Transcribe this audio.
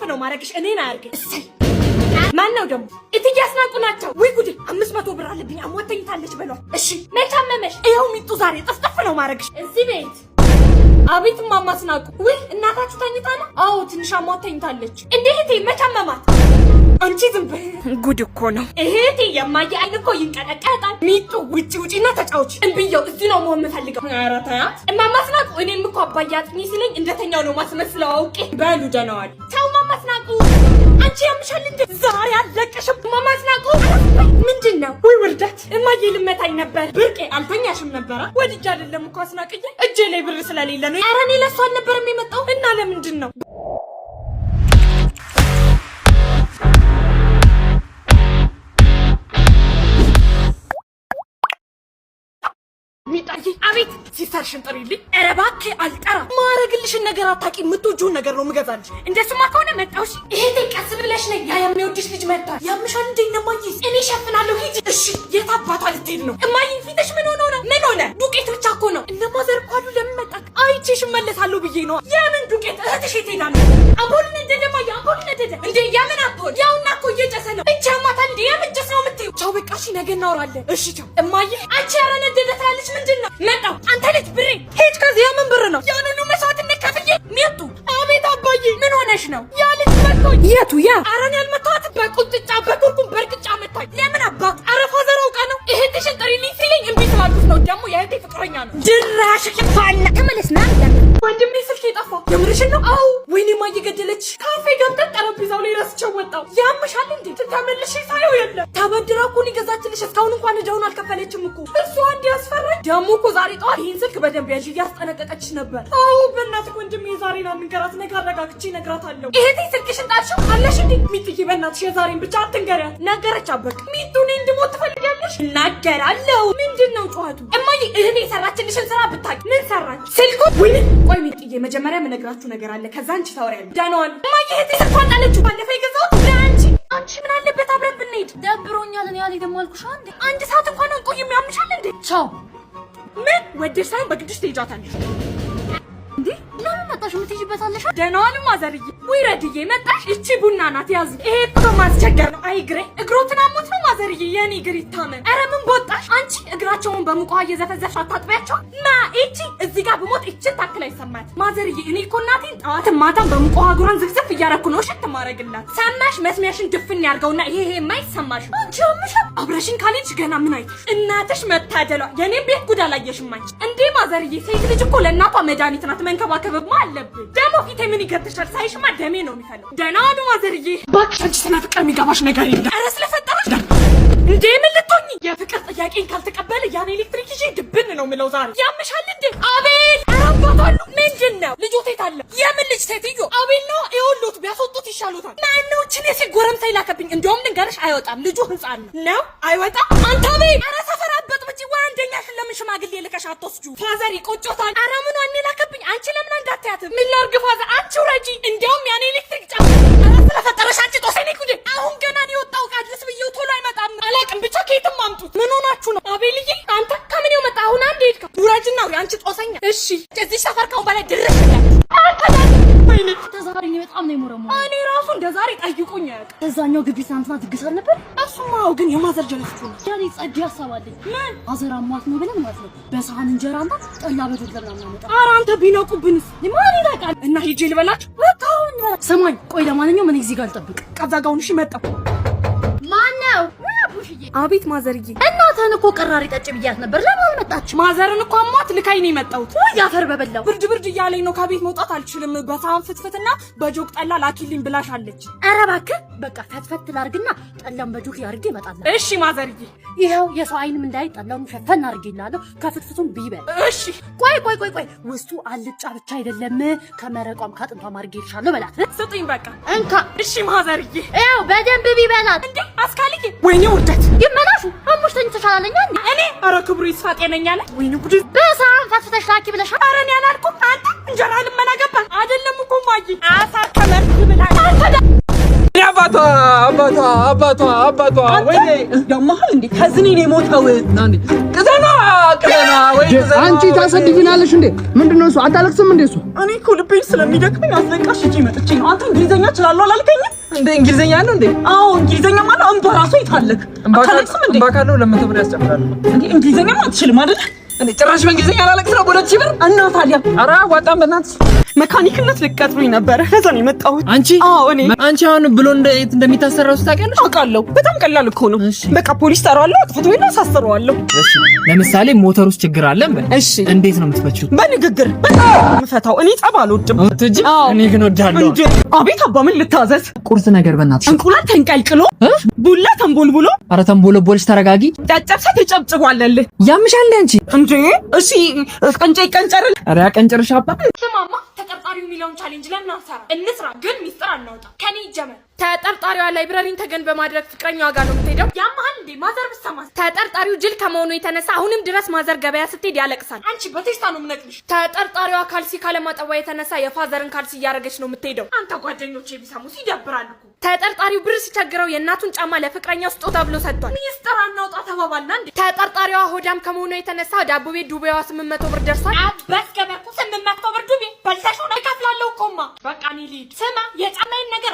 ነው ማረግሽ እኔን አያርግ እሰይ ማን ነው ደግሞ እትዬ አስናቁ ናቸው ወይ ጉድ 500 ብር አለብኝ አሟተኝታለች በሏ እሺ መቻመመሽ ይሄው ሚጡ ዛሬ ጥፍጥፍ ነው ማረግሽ እዚህ ቤት አቤት ማማ አስናቁ ወይ እናታችሁ ተኝታ ነው አዎ ትንሽ አሟተኝታለች እንዴት መቻመማት አንቺ ዝም በይ ጉድ እኮ ነው እህቴ የማየ አይን እኮ ይንቀጠቀጣል ሚጡ ውጪና ተጫውች እንብየው እዚህ ነው መሆን የምፈልገው ኧረ ተያት ማማ አስናቁ እኔም እኮ አባዬ አጥኚ ሲለኝ እንደተኛው ነው ማስመስለው አውቄ በሉ ደናዋል ተው ማማ አስናቁ አንቺ ያምሻል እንዴ ዛሬ አለቀሽም ማማ አስናቁ ምንድነው ወይ ወርዳት እማዬ ልመታኝ ነበር ብርቄ አልተኛሽም ነበር ወድጄ አይደለም እኮ አስናቅዬ እጄ ላይ ብር ስለሌለ ነው ኧረ እኔ ለሷ ነበር የሚመጣው እና ለምንድን ነው ሚጣዬ አቤት ሲስተርሽን ጥሪልኝ ኧረ እባክህ አልጠራ ማረግልሽን ነገር አታቂ የምትወጂውን ነገር ነው ምገዛልሽ እንደሱማ ከሆነ መጣውሽ ይሄ ቀስ ብለሽ ነኝ ያ የሚወድሽ ልጅ መጣ ያምሻል እንዴ ነማዬ እኔ ሸፍናለሁ ሂጂ እሺ የት አባቷ ልትሄድ ነው እማዬ ፊትሽ ምን ሆነ ዱቄት ብቻ እኮ ነው እነማዘር ኳሉ ለምን መጣ አይቼሽ እመለሳለሁ ብዬ ነው የምን ዱቄት እህትሽ የት ሄዳ ነው አምፖል ነደደ ማያ አምፖል ነደደ እንዴ ያምን አምፖል ያውና እኮ እየጨሰ ነው እቻ ማታ እንዴ የምንጨስ ነው የምትይው ቻው በቃ እሺ ነገ እናወራለን እሺ ቻው እማዬ አንቺ ኧረ ነደደ ትላለች ምንድነው መጣው አንተ ልጅ ብሬ ሄጅ ከዚህ ያምን ብር ነው ያንኑ መስዋዕትነት ከፍዬ ሚጡ አቤት አባዬ ምን ሆነሽ ነው ያ ልጅ መጥቶኝ የቱ ያ አረን ያልመጣት በቁጥጫ በኩርኩም በርቅጫ መጣኝ ለምን አባት አረፋ ዘራውቃ ነው እህትሽን ጥሪልኝ ሲለኝ እምቢ ስላልኩት ነው ደግሞ የእህቴ ፍቅረኛ ነው ድራሽ ይፋና ተመለስና ወንድሜ ስልክ የጠፋ የምርሽን ነው አው ወይኔ ማዬ ገደለች ካፌ ገብተን ጠረጴዛው ላይ ረስቸው ወጣው ያምሻል እንዴ ተመልሽ ሳይው የለም ተበድራ እኮ ሊገዛችልሽ እስካሁን እንኳን እዳውን አልከፈለችም እኮ እሱ አንድ ያስፈራኝ ደግሞ እኮ ዛሬ ጠዋት ይሄን ስልክ በደንብ ያዥ ያስጠነቀቀችሽ ነበር አው በእናትህ ወንድሜ ዛሬ ንገራት ነገር አረጋግቼ እነግራታለሁ እህቴ ስልክሽን ጣልሽው አለሽ እንዴ ሚጥዬ በእናትሽ የዛሬን ብቻ አትንገሪያት ነገረች አበቅ ሚጡኔ እንድሞት ትፈልጊያለሽ እናገራለሁ ምንድነው ጨዋቱ እማዬ እህቴ ሰራችልሽን ስራ ብታይ ምን ሰራች ስልኩ ወይ ቆይ ሚጥዬ መጀመሪያ የምነግራችሁ ነገር አለ ከዛ አንቺ ታወሪያለሽ ዳናዋል እማዬ እህቴ ስልኳን ጣለችው ባለፈው የገዛሁት አንቺ ምን አለበት አብረን ብንሄድ ደብሮኛል እኔ ያለ ደግሞ አልኩሽ አንድ ሰዓት እንኳን አንቆይም ያምሻል እንዴ ቻው ምን ወደሽ ሳይሆን በግድሽ ትሄጃታለሽ እንዴ ለምን መጣሽ ምትይጅበታለሽ ደናዋልም ማዘርዬ ወይ ረድዬ መጣሽ እቺ ቡና ናት ያዝ ይሄ እኮ ማስቸገር ነው አይግሬ እግሮትን አሞት ነው ማዘርዬ የኔ እግር ይታመን ኧረ ምን ቦጣሽ አንቺ እግራቸውን በሙቋ እየዘፈዘፍሽ አታጥቢያቸው ና እቺ እዚህ ጋር በሞት እቺን ታክል አይሰማት ማዘርዬ እኔ እኮ እናቴን ጠዋትም ማታም በሙቋ እግሯን ዝግዝፍ እያረኩ ነው ሽት ማረግላት ሰማሽ መስሚያሽን ድፍን ያርገውና ይሄ የማይሰማሽ አንቺ አምሽ አብረሽን ካለች ገና ምን አይተሽ እናትሽ መታደሏ የኔ ቤት ጉድ አላየሽም አንቺ እንዴ ማዘርዬ ሴት ልጅ እኮ ለእናቷ መድኃኒት ናት መንከባከብማ አለብኝ ደግሞ ፊቴ ምን ይገርትሻል ሳይሽማ ደሜ ነው የሚፈለው ደህና ዋሉ ማዘርዬ እባክሽ አንቺ ስለ ፍቅር የሚገባሽ ነገር የለም ኧረ ስለፈጠረሽ እንዴ ምን ልትሆኚ የፍቅር ጥያቄን ካልተቀበለ ያን ኤሌክትሪክ ይዤ ድብን ነው የምለው ዛሬ ያምሻል እንዴ አቤል አራባታሉ ምንድነው ልጆት የታለ የምን ልጅ ሴትዮ አቤል ነው ይኸውልዎት ቢያስወጡት ይሻሉታል ማነው እቺ ነሽ ጎረምሳ ይላከብኝ እንደውም ልንገርሽ አይወጣም ልጁ ህፃን ነው አይወጣም አንተ አቤል ኧረ ሰፈር አበጥብጪ ወንደኛሽን ለምን ሽማግሌ ልከሽ አትወስጁ ፋዘር ይቆጮታል ኧረ ምን ዋን ይላከብኝ አንቺ ለምን እንዳትያትም ምን ላርግ ፋዘር አንቺ ረጂ እንደውም ያን ኤሌክትሪክ ጫ ኧረ ስለፈጠረሽ አንቺ ጦሰኔ ኩዴ አሁን ገና ነው የወጣው ቃልስ ብዬው ቶሎ አይመጣም አላቅም ብቻ ከየትም አምጡት ምን ሆናችሁ ነው አቤልዬ አንተ ከምን ነው መጣ አሁን አንዴ ሄድካ ውረጅና አንቺ ጦሰኛ እሺ እዚህ ሰፈር ካው በላይ ድረሽ ወይኔ ተዛሬ በጣም ነው የሞረሙ እኔ ራሱ እንደዛሬ ጠይቁኝ እዛኛው ግቢ ሳንትና ትግስ ነበር እሱማው ግን የማዘር ጀለስኩ ነው ያኔ ጸድ ያሳባልኝ ምን አዘራማት ነው ብለን ማለት ነው በሳህን እንጀራና ጠላ በዱላ ምናምን አመጣ ኧረ አንተ ቢነቁብንስ ማን ይላቃል እና ሂጄ ልበላችሁ ወጣውን ሰማኝ ቆይ ለማንኛውም እኔ እዚህ ጋር ልጠብቅ ቀዛጋውን እሺ መጣው ማን ነው አቤት ማዘርዬ እናተን እኮ ቀራሪ ጠጭ ብያት ነበር ለምን አልመጣች ማዘርን እኮ አሟት ልካይ ነው የመጣሁት ያፈር በበላው ብርድ እያለኝ ነው ከቤት መውጣት አልችልም በሳህን ፍትፍትና በጆክ ጠላ ላኪልኝ ብላሻለች ኧረ እባክህ በቃ ፈትፈት ላርግና ጠላም በጆክ ያርጌ እመጣለሁ እሺ ማዘርዬ ይሄው የሰው አይንም እንዳይ ጠላውን ሸፈን አርጌላለሁ ከፍትፍቱም ቢበል እሺ ቆይ ውስጡ አልጫ ብቻ አይደለም ከመረቋም ካጥንቷም አርጌልሻለሁ በላት ስጥኝ በቃ እንካ እሺ ማዘርዬ ይሄው በደንብ ቢበላት እንዴ አስካልዬ ወይኔ ውርደት ይመላሹ አሙሽ ተኝተሻለኛ እንዴ እኔ ኧረ ክብሩ ይስፋ ጤነኛ ላይ ወይኔ ጉድ በሳህን ፈትፈሽ ላኪ ብለሽ ኧረ እኔ አላልኩም አንተ እንጀራ ልመናገባ አይደለም እኮ ማጂ አሳ ከመርክ ብላ አንተ አባቷ አባቷ ወይኔ ያማህ እንዴ ከዝኔ ነው የሞተው ናንዲ ከዘና ወይ አንቺ ታሰድፊናለሽ እንዴ ምንድነው እሱ አታለቅስም እንዴ እሱ እኔ እኮ ልቤን ስለሚደክመኝ አስለቃሽ እጂ መጥቼ ነው አንተ እንግሊዘኛ እችላለሁ አላልከኝም እንዴ እንግሊዘኛ ነው እንዴ አዎ እንግሊዘኛ ማለት አንተ ራሱ ይታለክ አታለቅስም እንዴ ባካለው ለምን ተብለ ያስጨምራል እንዴ እንግሊዘኛ አትችልም አይደል እንዴ ጭራሽ በእንግሊዘኛ አላለቅስ ነው ወደ ቺብር እና ታዲያ ኧረ ዋጣም በእናትሽ መካኒክነት ልቀጥሩኝ ነበር ከዛ ነው የመጣሁት አንቺ አንቺ አሁን ብሎ እንደሚታሰራው ታውቂያለሽ አውቃለሁ በጣም ቀላል እኮ ነው በቃ ፖሊስ ጠራዋለሁ አጥፍቶ ወይ አሳስረዋለሁ እሺ ለምሳሌ ሞተር ውስጥ ችግር አለ እሺ እንዴት ነው የምትፈቺው በንግግር ምፈታው እኔ ጸብ አልወድም አትጂ እኔ ግን ወዳለሁ አቤት አባ ምን ልታዘዝ ቁርስ ነገር በእናትሽ እንቁላል ተንቀልቅሎ ቡላ ተንቦልቡሎ ኧረ ተንቦለቦልሽ ተረጋጊ ጨጨብሰ ተጨብጭቧለልህ ያምሻል አንቺ እንዴ እሺ ቀንጨ ይቀንጨርል ኧረ ያቀንጨርሽ አባ ስማማ ተጠርጣሪው የሚለውን ቻሌንጅ ለምን አንሰራ እንስራ ግን ሚስጥር አናውጣ ከኔ ይጀመር ተጠርጣሪዋ ላይብረሪን ተገን በማድረግ ፍቅረኛዋ ጋር ነው የምትሄደው ያማሃል እንዴ ማዘር ብትሰማ ተጠርጣሪው ጅል ከመሆኑ የተነሳ አሁንም ድረስ ማዘር ገበያ ስትሄድ ያለቅሳል አንቺ በቴስታ ነው የምነቅልሽ ተጠርጣሪዋ ካልሲ ካለማጠቧ የተነሳ የፋዘርን ካልሲ እያረገች ነው የምትሄደው አንተ ጓደኞቼ ቢሰሙስ ይደብራል እኮ ተጠርጣሪው ብር ሲቸግረው የእናቱን ጫማ ለፍቅረኛው ስጦታ ብሎ ሰጥቷል ሚስጥር አናውጣ ተባባልና እንዴ ተጠርጣሪዋ ሆዳም ከመሆኑ የተነሳ ዳቦ ቤት ዱቤዋ 800 ብር ደርሷል አበስ ገበርኩ 800 ብር ዱቤ በልተሽው ነው ከፍላለሁ ቆማ በቃ እኔ ልሂድ ስማ የጫማዬን ነገር